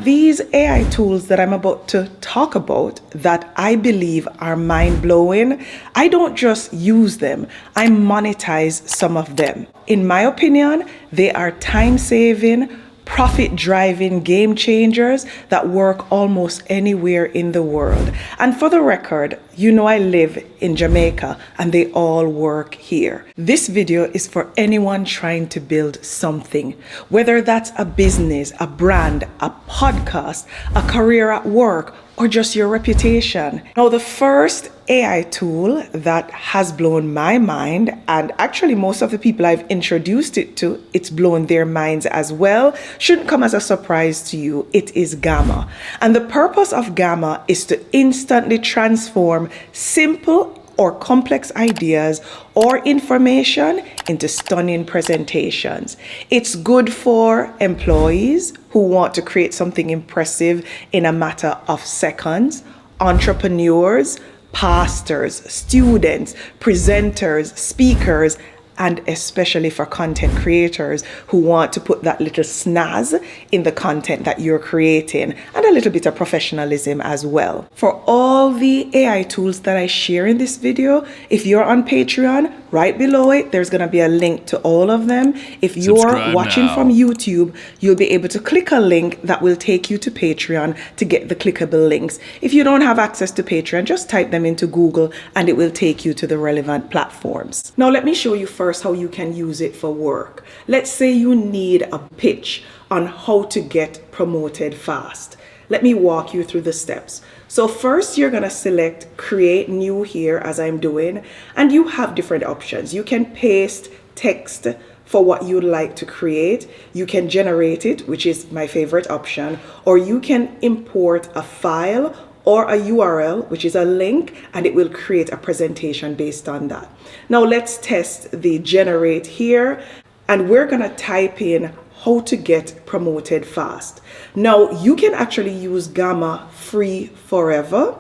these AI tools that I'm about to talk about that I believe are mind-blowing, I don't just use them, I monetize some of them. In my opinion, they are time-saving, profit-driving game changers that work almost anywhere in the world. And for the record, you know I live in Jamaica and they all work here. This video is for anyone trying to build something, whether that's a business, a brand, a podcast, a career at work, or just your reputation. Now, the first AI tool that has blown my mind, and actually most of the people I've introduced it to, it's blown their minds as well, shouldn't come as a surprise to you. It is GOFFAH. And the purpose of GOFFAH is to instantly transform simple or complex ideas or information into stunning presentations. It's good for employees who want to create something impressive in a matter of seconds, entrepreneurs, pastors, students, presenters, speakers, and especially for content creators who want to put that little snazz in the content that you're creating and a little bit of professionalism as well. For all the AI tools that I share in this video, if you're on Patreon, right below it, there's going to be a link to all of them. If you're watching from YouTube, you'll be able to click a link that will take you to Patreon to get the clickable links. If you don't have access to Patreon, just type them into Google and it will take you to the relevant platforms. Now, let me show you first how you can use it for work. Let's say you need a pitch on how to get promoted fast. Let me walk you through the steps. So first, you're going to select create new here as I'm doing, and you have different options. You can paste text for what you'd like to create. You can generate it, which is my favorite option, or you can import a file or a URL, which is a link, and it will create a presentation based on that. Now let's test the generate here, and we're gonna type in how to get promoted fast. Now you can actually use GOFFAH free forever,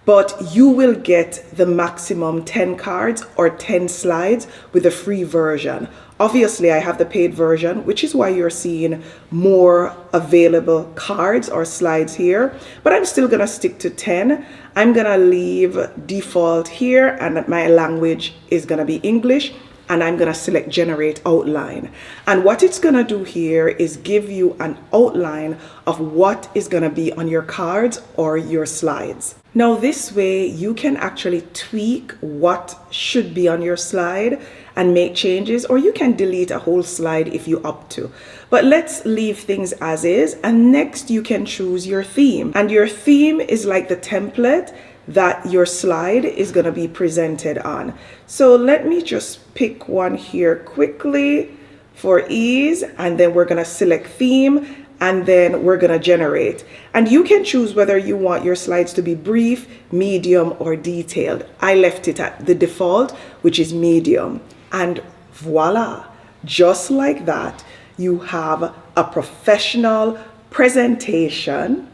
but you will get the maximum 10 cards or 10 slides with a free version. Obviously, I have the paid version, which is why you're seeing more available cards or slides here, but I'm still gonna stick to 10. I'm gonna leave default here, and my language is gonna be English, and I'm gonna select generate outline. And what it's gonna do here is give you an outline of what is gonna be on your cards or your slides. Now this way you can actually tweak what should be on your slide and make changes, or you can delete a whole slide if you opt to. But let's leave things as is, and next you can choose your theme. And your theme is like the template that your slide is going to be presented on. So let me just pick one here quickly for ease, and then we're going to select theme, and then we're going to generate. And you can choose whether you want your slides to be brief, medium, or detailed. I left it at the default, which is medium. And voila, just like that, you have a professional presentation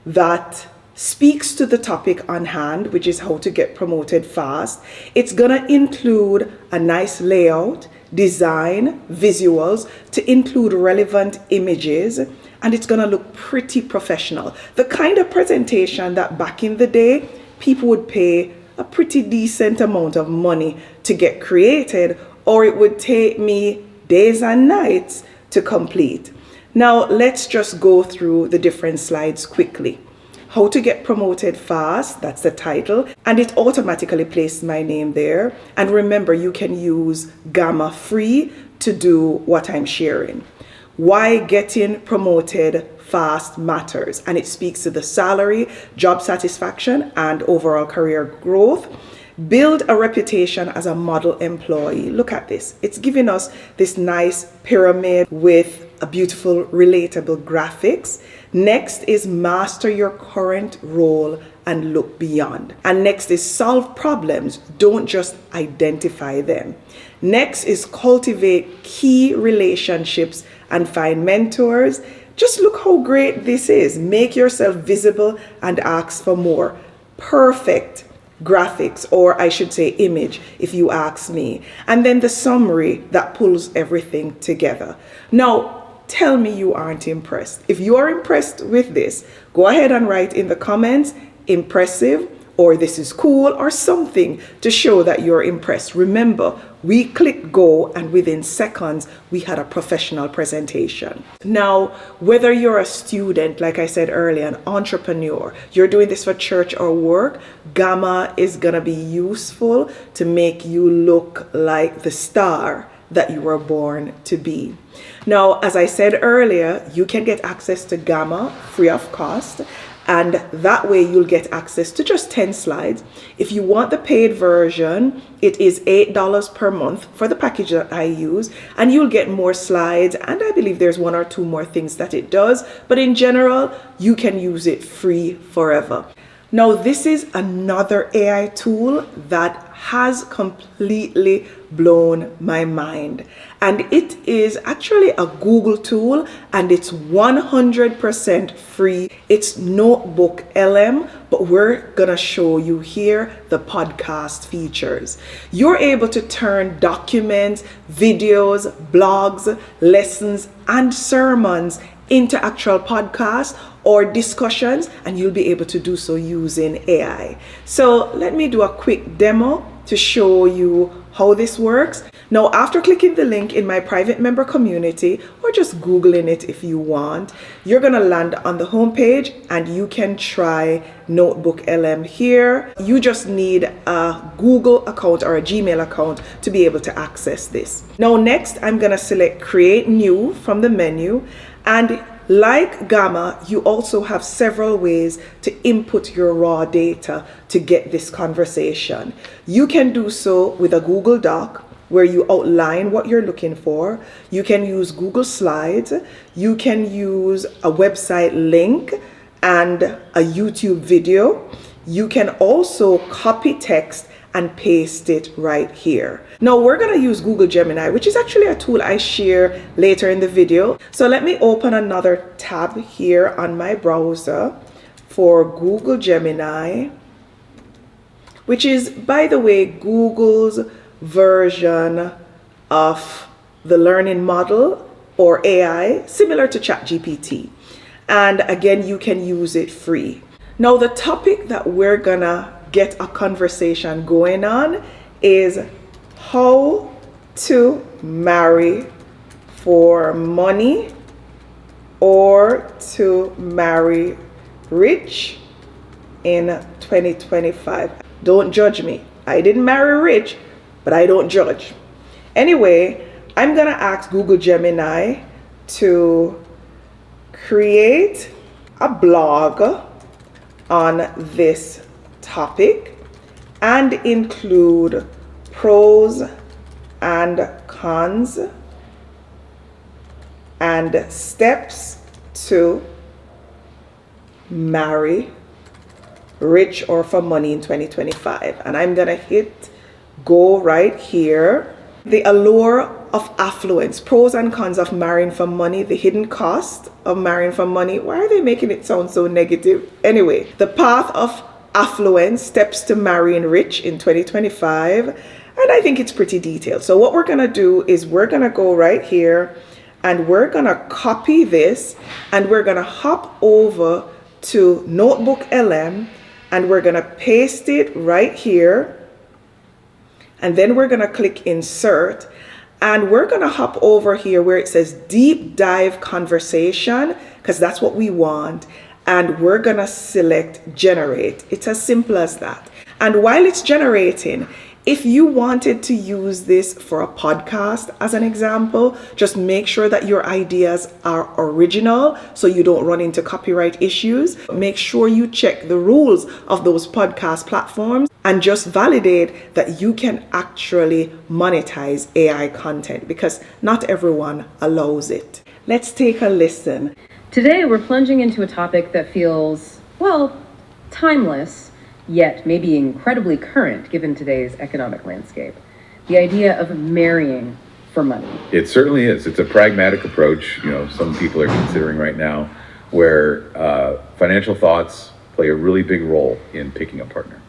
that speaks to the topic on hand, which is how to get promoted fast. It's gonna include a nice layout, design, visuals, to include relevant images, and it's gonna look pretty professional. The kind of presentation that back in the day, people would pay a pretty decent amount of money to get created, or it would take me days and nights to complete. Now, let's just go through the different slides quickly. How to get promoted fast, that's the title, and it automatically placed my name there. And remember, you can use GOFFAH free to do what I'm sharing. Why getting promoted fast matters, and it speaks to the salary, job satisfaction, and overall career growth. Build a reputation as a model employee. Look at this. It's giving us this nice pyramid with a beautiful, relatable graphics. Next is master your current role and look beyond. And next is solve problems. Don't just identify them. Next is cultivate key relationships and find mentors. Just look how great this is. Make yourself visible and ask for more. Perfect graphics, or I should say image, if you ask me. And then the summary that pulls everything together. Now, tell me you aren't impressed. If you are impressed with this, go ahead and write in the comments, impressive, or this is cool, or something to show that you're impressed. Remember, we clicked go and within seconds, we had a professional presentation. Now, whether you're a student, like I said earlier, an entrepreneur, you're doing this for church or work, GOFFAH is gonna be useful to make you look like the star that you were born to be. Now, as I said earlier, you can get access to GOFFAH free of cost, and that way you'll get access to just 10 slides. If you want the paid version, it is $8 per month for the package that I use, and you'll get more slides, and I believe there's 1 or 2 more things that it does, but in general, you can use it free forever. Now, this is another AI tool that has completely blown my mind. And it is actually a Google tool, and it's 100% free. It's Notebook LM, but we're gonna show you here the podcast features. You're able to turn documents, videos, blogs, lessons, and sermons into actual podcasts or discussions, and you'll be able to do so using AI. So let me do a quick demo to show you how this works. Now, after clicking the link in my private member community, or just Googling it if you want, you're gonna land on the homepage and you can try Notebook LM here. You just need a Google account or a Gmail account to be able to access this. Now, next, I'm gonna select Create New from the menu, and like GOFFAH, you also have several ways to input your raw data to get this conversation. You can do so with a Google Doc where you outline what you're looking for. You can use Google Slides. You can use a website link and a YouTube video. You can also copy text and paste it right here. Now we're gonna use Google Gemini, which is actually a tool I share later in the video. So let me open another tab here on my browser for Google Gemini, which is, by the way, Google's version of the learning model or AI, similar to ChatGPT. And again, you can use it free. Now the topic that we're gonna get a conversation going on is how to marry for money or to marry rich in 2025. Don't judge me. I didn't marry rich, but I don't judge. Anyway, I'm gonna ask Google Gemini to create a blog on this topic and include pros and cons and steps to marry rich or for money in 2025. And I'm gonna hit go right here. The allure of affluence, pros and cons of marrying for money, the hidden cost of marrying for money. Why are they making it sound so negative? Anyway, the path of affluence, steps to marrying rich in 2025. And I think it's pretty detailed. So what we're gonna do is we're gonna go right here and we're gonna copy this and we're gonna hop over to Notebook LM and we're gonna paste it right here. And then we're gonna click insert and we're gonna hop over here where it says deep dive conversation, because that's what we want. And we're gonna select generate. It's as simple as that. And while it's generating, if you wanted to use this for a podcast, as an example, just make sure that your ideas are original so you don't run into copyright issues. Make sure you check the rules of those podcast platforms and just validate that you can actually monetize AI content, because not everyone allows it. Let's take a listen. Today, we're plunging into a topic that feels, well, timeless, yet maybe incredibly current given today's economic landscape. The idea of marrying for money. It certainly is. It's a pragmatic approach. You know, some people are considering right now where financial thoughts play a really big role in picking a partner.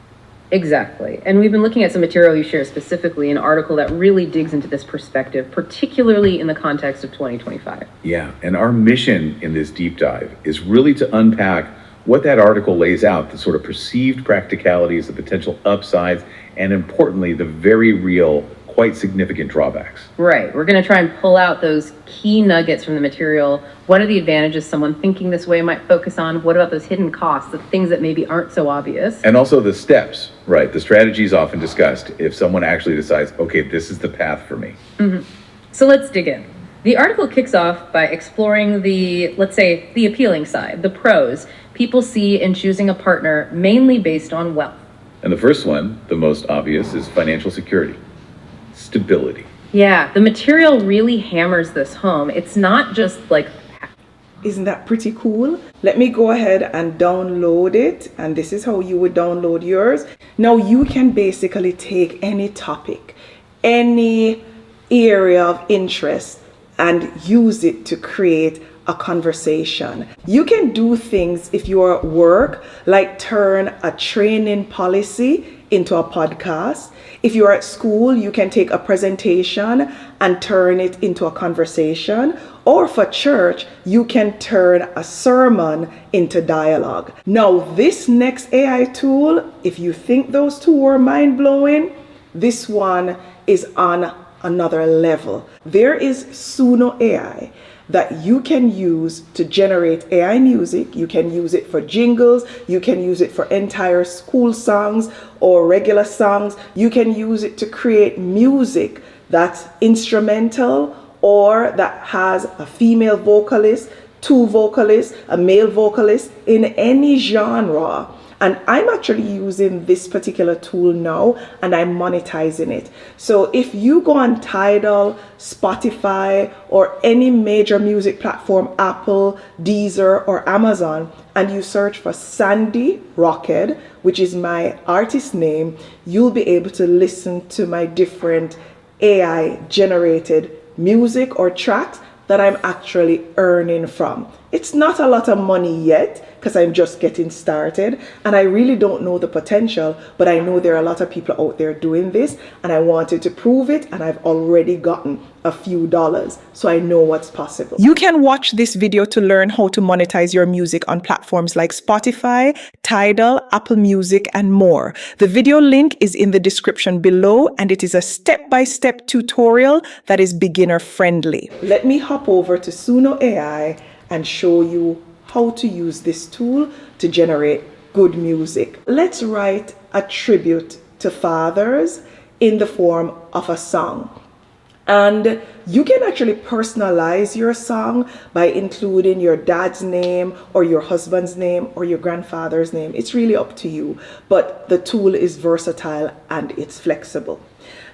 Exactly. And we've been looking at some material you share, specifically an article that really digs into this perspective, particularly in the context of 2025. Yeah, and our mission in this deep dive is really to unpack what that article lays out, the sort of perceived practicalities, the potential upsides, and importantly, the very real, quite significant drawbacks. Right. We're going to try and pull out those key nuggets from the material. What are the advantages someone thinking this way might focus on? What about those hidden costs, the things that maybe aren't so obvious? And also the steps, right? The strategies often discussed if someone actually decides, okay, this is the path for me. So let's dig in. The article kicks off by exploring the, let's say, the appealing side, the pros people see in choosing a partner mainly based on wealth. And the first one, the most obvious, is financial security, stability. Yeah, the material really hammers this home. It's not just like... Isn't that pretty cool? Let me go ahead and download it. And this is how you would download yours. Now you can basically take any topic, any area of interest, and use it to create a conversation. You can do things if you're at work, like turn a training policy into a podcast. If you're at school, you can take a presentation and turn it into a conversation. Or for church, you can turn a sermon into dialogue. Now, this next AI tool, if you think those two were mind-blowing, this one is on another level. There is Suno AI that you can use to generate AI music. You can use it for jingles. You can use it for entire school songs or regular songs. You can use it to create music that's instrumental or that has a female vocalist, two vocalists, a male vocalist in any genre. And I'm actually using this particular tool now and I'm monetizing it. So if you go on Tidal, Spotify, or any major music platform, Apple, Deezer, or Amazon, and you search for Sandy Rockhead, which is my artist name, you'll be able to listen to my different AI generated music or tracks that I'm actually earning from. It's not a lot of money yet because I'm just getting started and I really don't know the potential, but I know there are a lot of people out there doing this and I wanted to prove it and I've already gotten a few dollars, so I know what's possible. You can watch this video to learn how to monetize your music on platforms like Spotify, Tidal, Apple Music, and more. The video link is in the description below and it is a step-by-step tutorial that is beginner friendly. Let me hop over to Suno AI and show you how to use this tool to generate good music. Let's write a tribute to fathers in the form of a song. And you can actually personalize your song by including your dad's name or your husband's name or your grandfather's name. It's really up to you, but the tool is versatile and it's flexible.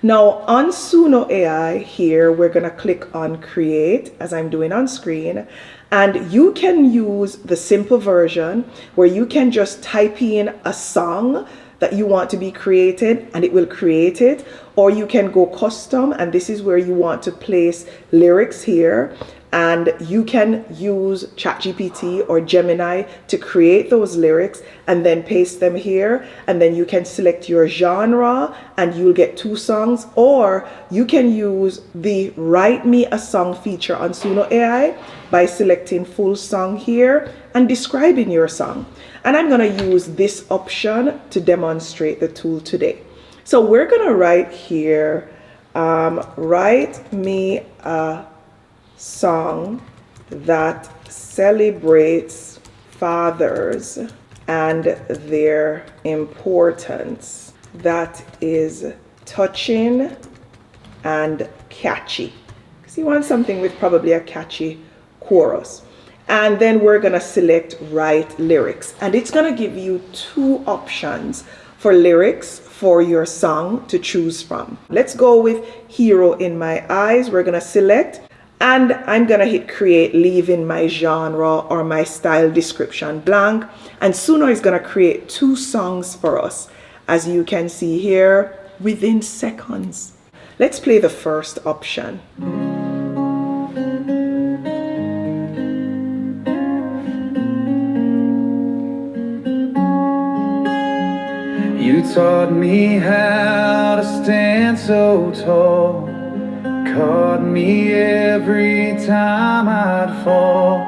Now on Suno AI here, we're gonna click on create as I'm doing on screen. And you can use the simple version where you can just type in a song that you want to be created and it will create it, or you can go custom and this is where you want to place lyrics here and you can use ChatGPT or Gemini to create those lyrics and then paste them here, and then you can select your genre and you'll get 2 songs, or you can use the Write Me a Song feature on Suno AI by selecting full song here and describing your song. And I'm going to use this option to demonstrate the tool today. So we're going to write here, write me a song that celebrates fathers and their importance, that is touching and catchy. Because you want something with probably a catchy chorus. And then we're going to select write lyrics, and it's going to give you 2 options for lyrics for your song to choose from. Let's go with Hero in My Eyes. We're going to select, and I'm going to hit create, leaving my genre or my style description blank. And Suno is going to create 2 songs for us, as you can see here, within seconds. Let's play the first option. You taught me how to stand so tall, caught me every time I'd fall.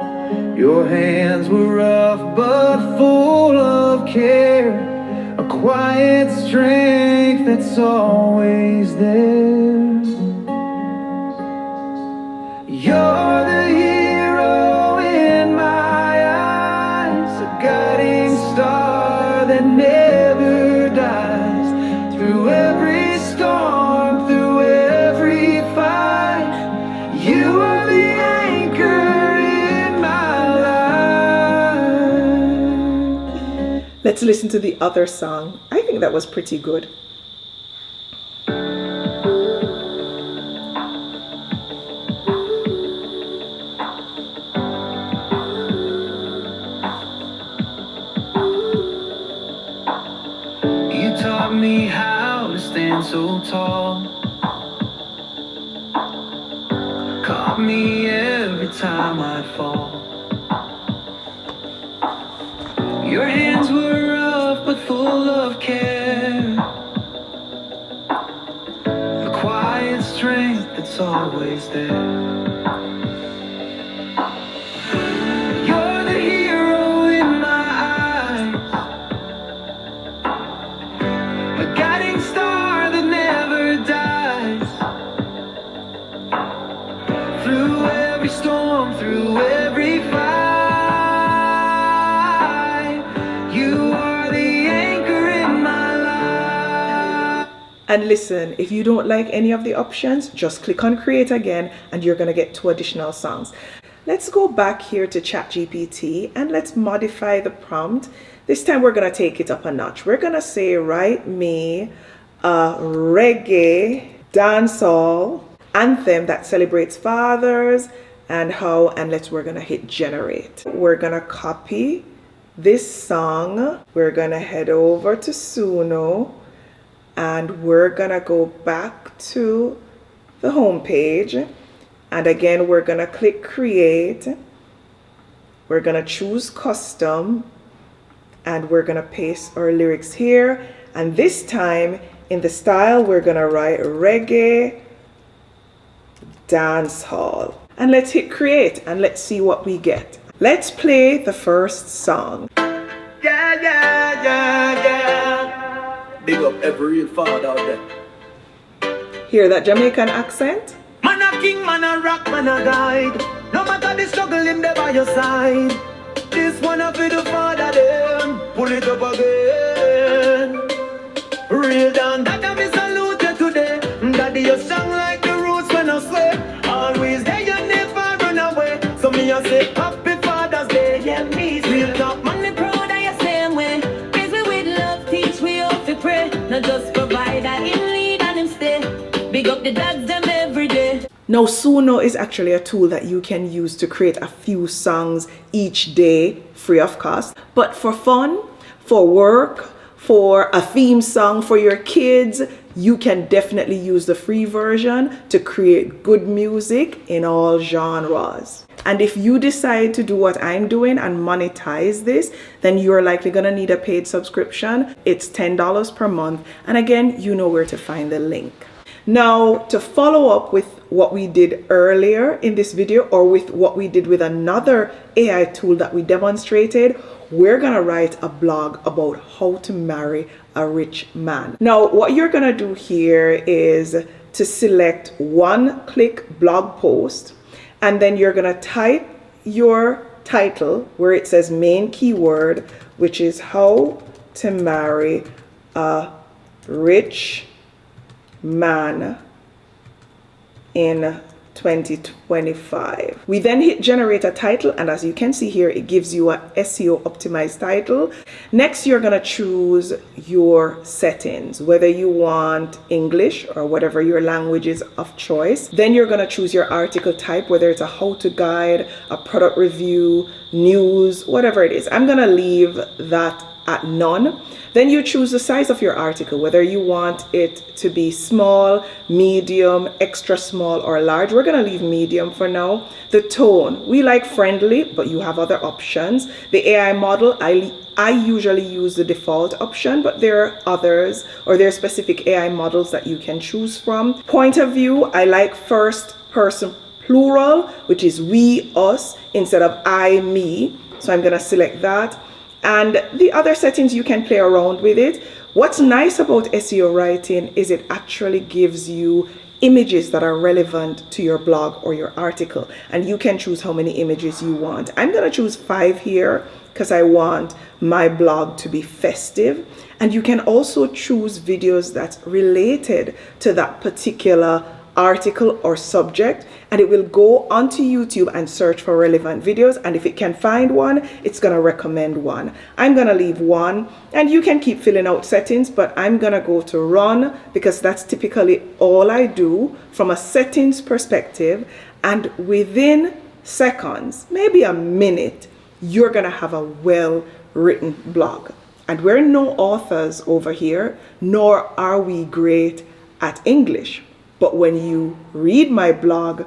Your hands were rough but full of care, a quiet strength that's always there. You're the hero in my eyes, a guiding star that never dies. Through every storm, through every fight, you are the anchor in my life. Let's listen to the other song. I think that was pretty good. Taught me how to stand so tall, caught me every time I'd fall. Your hands were rough but full of care, a quiet strength that's always there. You're the hero in my eyes, a guiding star that never dies. Through every storm, through every fight, you are the anchor in my life. And listen, if you don't like any of the options, just click on create again and you're going to get 2 additional songs. Let's go back here to ChatGPT and let's modify the prompt. This time we're going to take it up a notch. We're going to say, write me a reggae dancehall anthem that celebrates fathers and how, and we're going to hit generate. We're going to copy this song. We're going to head over to Suno and we're going to go back to the home page. And again, we're going to click create. We're going to choose custom and we're going to paste our lyrics here. And this time in the style, we're going to write reggae dancehall. And let's hit create and let's see what we get. Let's play the first song. Yeah, yeah, yeah, yeah. Big up every real father out there. Hear that Jamaican accent? Man a king, man a rock, man a guide. No matter the struggle, him there by your side. This one up with the father them. Pull it up again. Real down, that I me salute you today. Daddy, you strong like the roots when I swear. Always there, you never run away. So me a say, happy Father's Day. Yeah, me real talk, man, me proud of you same way. Praise me with love, teach we how to pray. Not just provide that him lead and him stay. Big up the dads them every day. Now, Suno is actually a tool that you can use to create a few songs each day free of cost. But for fun, for work, for a theme song for your kids, you can definitely use the free version to create good music in all genres. And if you decide to do what I'm doing and monetize this, then you're likely gonna need a paid subscription. It's $10 per month. And again, you know where to find the link. Now, to follow up with what we did earlier in this video, or with what we did with another AI tool that we demonstrated, we're gonna write a blog about how to marry a rich man. Now, what you're gonna do here is to select one-click blog post, and then you're gonna type your title where it says main keyword, which is how to marry a rich man in 2025. We then hit generate a title, and as you can see here, it gives you a SEO optimized title. Next, you're gonna choose your settings, whether you want English or whatever your language is of choice. Then you're gonna choose your article type, whether it's a how-to guide, a product review, news, whatever it is. I'm gonna leave that at none. Then you choose the size of your article, whether you want it to be small, medium, extra small, or large. We're going to leave medium for now. The tone, we like friendly, but you have other options. The AI model, I usually use the default option, but there are others, or there are specific AI models that you can choose from. Point of view, I like first person plural, which is we, us, instead of I, me. So I'm going to select that. And the other settings, you can play around with it. What's nice about SEO writing is it actually gives you images that are relevant to your blog or your article. And you can choose how many images you want. I'm going to choose 5 here because I want my blog to be festive. And you can also choose videos that's related to that particular article or subject, and it will go onto YouTube and search for relevant videos, and if it can find one, it's going to recommend one. I'm going to leave 1, and you can keep filling out settings, but I'm going to go to run because that's typically all I do from a settings perspective, and within seconds, maybe a minute, you're going to have a well-written blog. And we're no authors over here, nor are we great at English. But when you read my blog,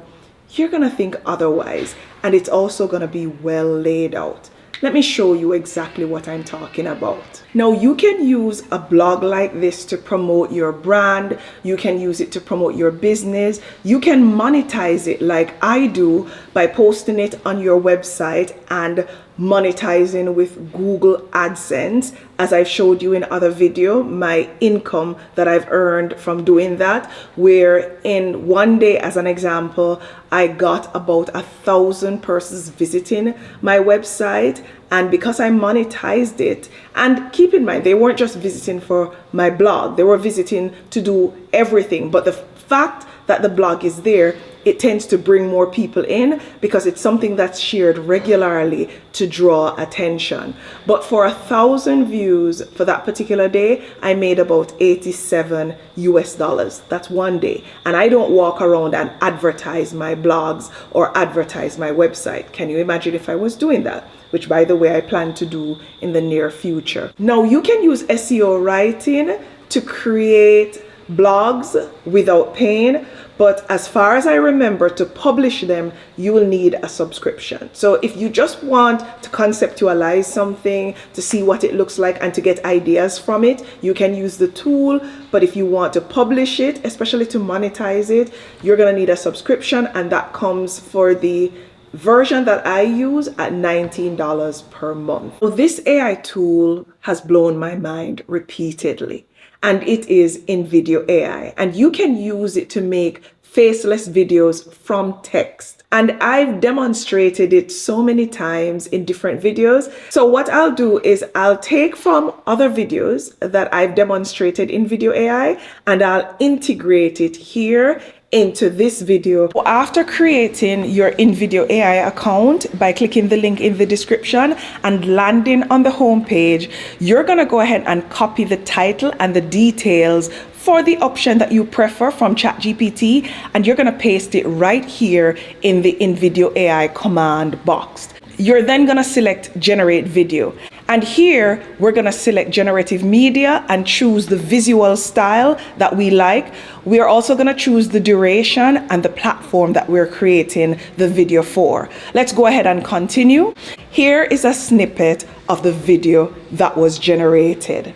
you're going to think otherwise. And it's also going to be well laid out. Let me show you exactly what I'm talking about. Now, you can use a blog like this to promote your brand. You can use it to promote your business. You can monetize it like I do by posting it on your website and monetizing with Google AdSense. As I've showed you in other video, my income that I've earned from doing that, where in one day, as an example, I got about 1,000 persons visiting my website. And because I monetized it, and keep in mind, they weren't just visiting for my blog, they were visiting to do everything. But the fact that the blog is there, it tends to bring more people in because it's something that's shared regularly to draw attention. But for 1,000 views for that particular day, I made about $87 US. That's one day. And I don't walk around and advertise my blogs or advertise my website. Can you imagine if I was doing that? Which, by the way, I plan to do in the near future. Now, you can use SEO writing to create blogs without paying, but as far as I remember, to publish them, you will need a subscription. So if you just want to conceptualize something, to see what it looks like and to get ideas from it, you can use the tool. But if you want to publish it, especially to monetize it, you're going to need a subscription, and that comes for the version that I use at $19 per month. So this AI tool has blown my mind repeatedly, and it is InVideo AI, and you can use it to make faceless videos from text. And I've demonstrated it so many times in different videos. So what I'll do is I'll take from other videos that I've demonstrated in InVideo AI, and I'll integrate it here into this video. After creating your InVideo AI account by clicking the link in the description and landing on the home page, you're going to go ahead and copy the title and the details for the option that you prefer from ChatGPT, and you're going to paste it right here in the InVideo AI command box. You're then going to select generate video. And here we're going to select generative media and choose the visual style that we like. We are also going to choose the duration and the platform that we're creating the video for. Let's go ahead and continue. Here is a snippet of the video that was generated.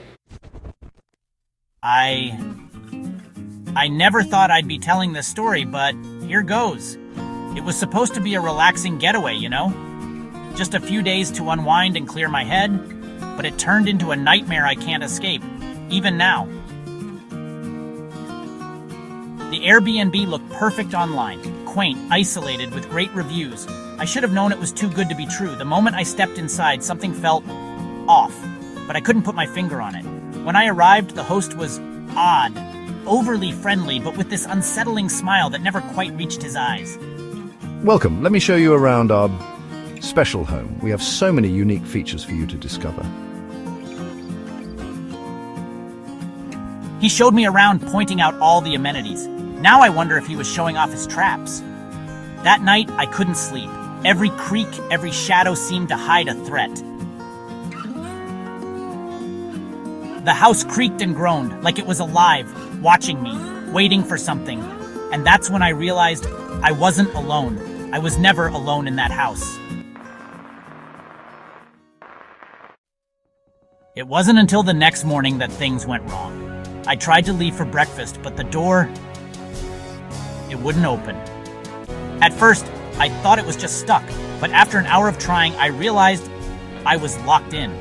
I never thought I'd be telling this story, but here goes. It was supposed to be a relaxing getaway, you know? Just a few days to unwind and clear my head, but it turned into a nightmare I can't escape, even now. The Airbnb looked perfect online, quaint, isolated, with great reviews. I should have known it was too good to be true. The moment I stepped inside, something felt off, but I couldn't put my finger on it. When I arrived, the host was odd, overly friendly, but with this unsettling smile that never quite reached his eyes. Welcome. Let me show you around our special home. We have so many unique features for you to discover. He showed me around, pointing out all the amenities. Now I wonder if he was showing off his traps. That night, I couldn't sleep. Every creak, every shadow seemed to hide a threat. The house creaked and groaned, like it was alive, watching me, waiting for something. And that's when I realized I wasn't alone. I was never alone in that house. It wasn't until the next morning that things went wrong. I tried to leave for breakfast, but the door, it wouldn't open. At first, I thought it was just stuck, but after an hour of trying, I realized I was locked in.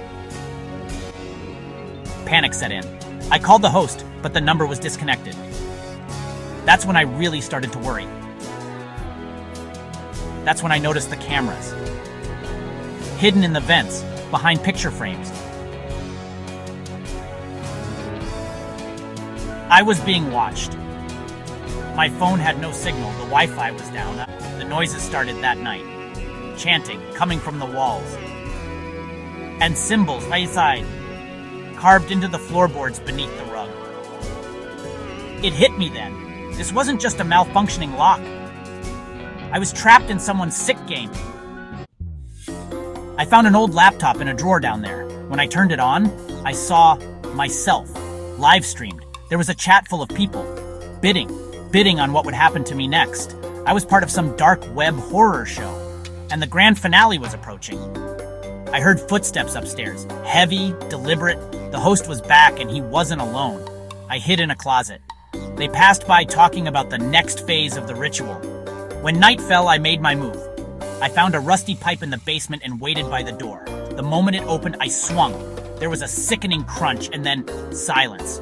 Panic set in. I called the host, but the number was disconnected. That's when I really started to worry. That's when I noticed the cameras, hidden in the vents, behind picture frames. I was being watched. My phone had no signal, the Wi-Fi was down. The noises started that night. Chanting, coming from the walls. And symbols right side, carved into the floorboards beneath the rug. It hit me then. This wasn't just a malfunctioning lock. I was trapped in someone's sick game. I found an old laptop in a drawer down there. When I turned it on, I saw myself, live streamed. There was a chat full of people, bidding on what would happen to me next. I was part of some dark web horror show, and the grand finale was approaching. I heard footsteps upstairs, heavy, deliberate. The host was back and he wasn't alone. I hid in a closet. They passed by talking about the next phase of the ritual. When night fell, I made my move. I found a rusty pipe in the basement and waited by the door. The moment it opened, I swung. There was a sickening crunch and then silence.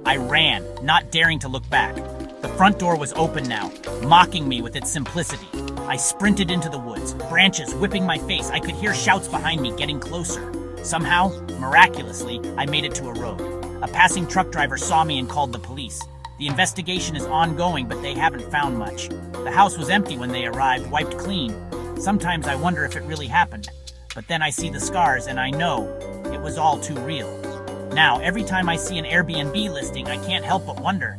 I ran, not daring to look back. The front door was open now, mocking me with its simplicity. I sprinted into the woods, branches whipping my face. I could hear shouts behind me getting closer. Somehow, miraculously, I made it to a road. A passing truck driver saw me and called the police. The investigation is ongoing, but they haven't found much. The house was empty when they arrived, wiped clean. Sometimes I wonder if it really happened. But then I see the scars and I know it was all too real. Now, every time I see an Airbnb listing, I can't help but wonder,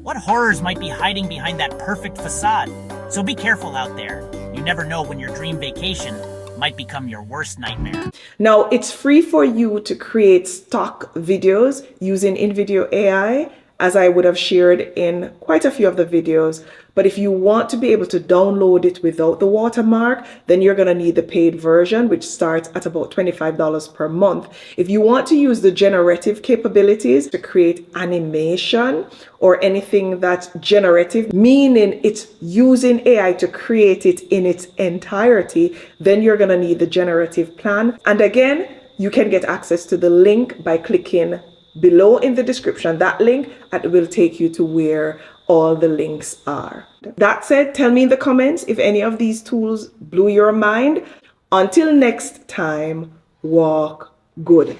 what horrors might be hiding behind that perfect facade? So be careful out there. You never know when your dream vacation might become your worst nightmare. Now, it's free for you to create stock videos using InVideo AI, as I would have shared in quite a few of the videos. But if you want to be able to download it without the watermark, then you're going to need the paid version, which starts at about $25 per month. If you want to use the generative capabilities to create animation or anything that's generative, meaning it's using AI to create it in its entirety, then you're going to need the generative plan. And again, you can get access to the link by clicking below in the description, that link, that will take you to where all the links are. That said, tell me in the comments if any of these tools blew your mind. Until next time, walk good.